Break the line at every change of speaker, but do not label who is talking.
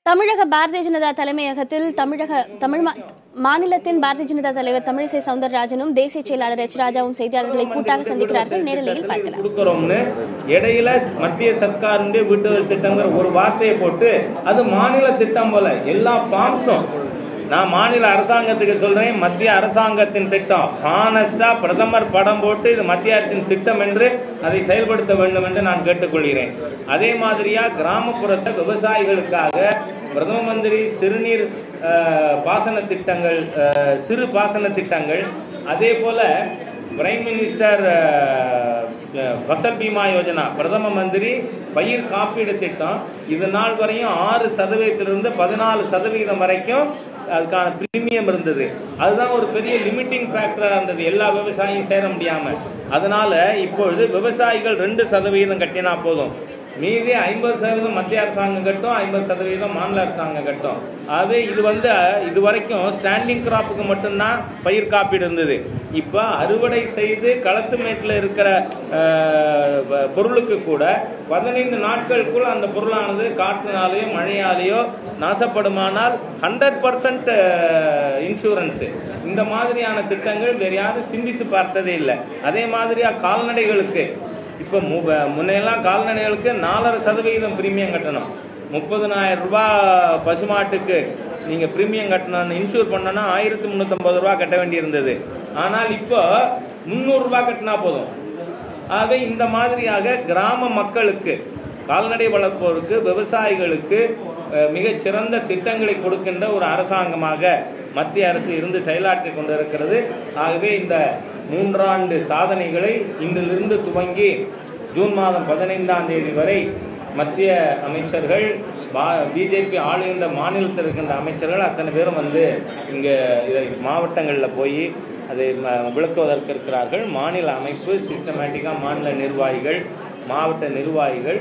தமிழக பாரதிய ஜனதா தலைமையகத்தில் மாநிலத்தின் பாரதிய ஜனதா தலைவர் தமிழிசை சவுந்தரராஜனும் தேசிய செயலாளர் எச் ராஜாவும் செய்தியாளர்களை கூட்டாக சந்திக்கிறார்கள். நேரலையில் பார்க்கலாம்.
இடையில மத்திய சர்க்காருடைய வீட்டு திட்டங்கிற ஒரு வார்த்தையை போட்டு அது மாநில திட்டம் போல எல்லா ஃபார்ம்ஸும் நான் மாநில அரசாங்கத்துக்கு சொல்றேன், மத்திய அரசாங்கத்தின் திட்டம் ஹானஸ்டா பிரதமர் படம் போட்டு இது மத்திய அரசின் திட்டம் என்று அதை செயல்படுத்த வேண்டும் என்று நான் கேட்டுக்கொள்கிறேன். அதே மாதிரியா கிராமப்புறத்தை விவசாயிகளுக்காக பிரதம மந்திரி சிறுநீர் பாசன திட்டங்கள், சிறு பாசன திட்டங்கள், அதே போல பிரைம் மினிஸ்டர் ஃபசல் பீமா யோஜனா, பிரதம மந்திரி பயிர் காப்பீடு திட்டம், இது நாள் வரையும் 6% 14% வரைக்கும் அதுக்கான பிரீமியம் இருந்தது. அதுதான் ஒரு பெரிய லிமிட்டிங் ஃபேக்டரா இருந்தது, எல்லா விவசாயியும் சேர முடியாம. அதனால இப்பொழுது விவசாயிகள் 2% கட்டினா போதும், மீதி 50% மத்திய அரசாங்கம் கட்டும், 50% மாநில அரசாங்கம் கட்டும். ஆகவே இது வரைக்கும் ஸ்டாண்டிங் கிராப்புக்கு மட்டும்தான் பயிர் காப்பீடு இருந்தது. இப்ப அறுவடை செய்து களத்து மேட்டில் இருக்கிற பொருளுக்கு கூட 15 நாட்களுக்குள் அந்த பொருளானது காற்றினாலேயோ மழையாலேயோ நாசப்படுமானால் 100% இன்சூரன்ஸ். இந்த மாதிரியான திட்டங்கள் வேற யாரும் சிந்தித்து பார்த்ததே இல்லை. அதே மாதிரியா கால்நடைகளுக்கு இப்ப முன்னையெல்லாம் கால்நடைகளுக்கு 4.5% பிரீமியம் கட்டணும். 30,000 ரூபாய் பசுமாட்டுக்கு நீங்க பிரீமியம் கட்டணும், இன்சூர் பண்ணனா 1350 ரூபாய் கட்ட வேண்டி இருந்தது. ஆனால் இப்போ 300 ரூபாய் கட்டினா போதும். ஆகவே இந்த மாதிரியாக கிராம மக்களுக்கு, கால்நடை வளர்ப்போருக்கு, விவசாயிகளுக்கு மிகச் சிறந்த திட்டங்களை கொடுக்கின்ற ஒரு அரசாங்கமாக மத்திய அரசு இருந்து செயலாற்றிக் கொண்டிருக்கிறது. ஆகவே இந்த 3 ஆண்டு சாதனைகளை இன்றிலிருந்து துவங்கி ஜூன் மாதம் 15ஆம் தேதி வரை மத்திய அமைச்சர்கள், பிஜேபி ஆளுகின்ற மாநிலத்தில் இருக்கின்ற அமைச்சர்கள் அத்தனை பேரும் இங்க மாவட்டங்களில் போய் அதை விளக்குவதற்கு இருக்கிறார்கள். மாநில அமைப்பு சிஸ்டமேட்டிக்கா, மாநில நிர்வாகிகள், மாவட்ட நிர்வாகிகள்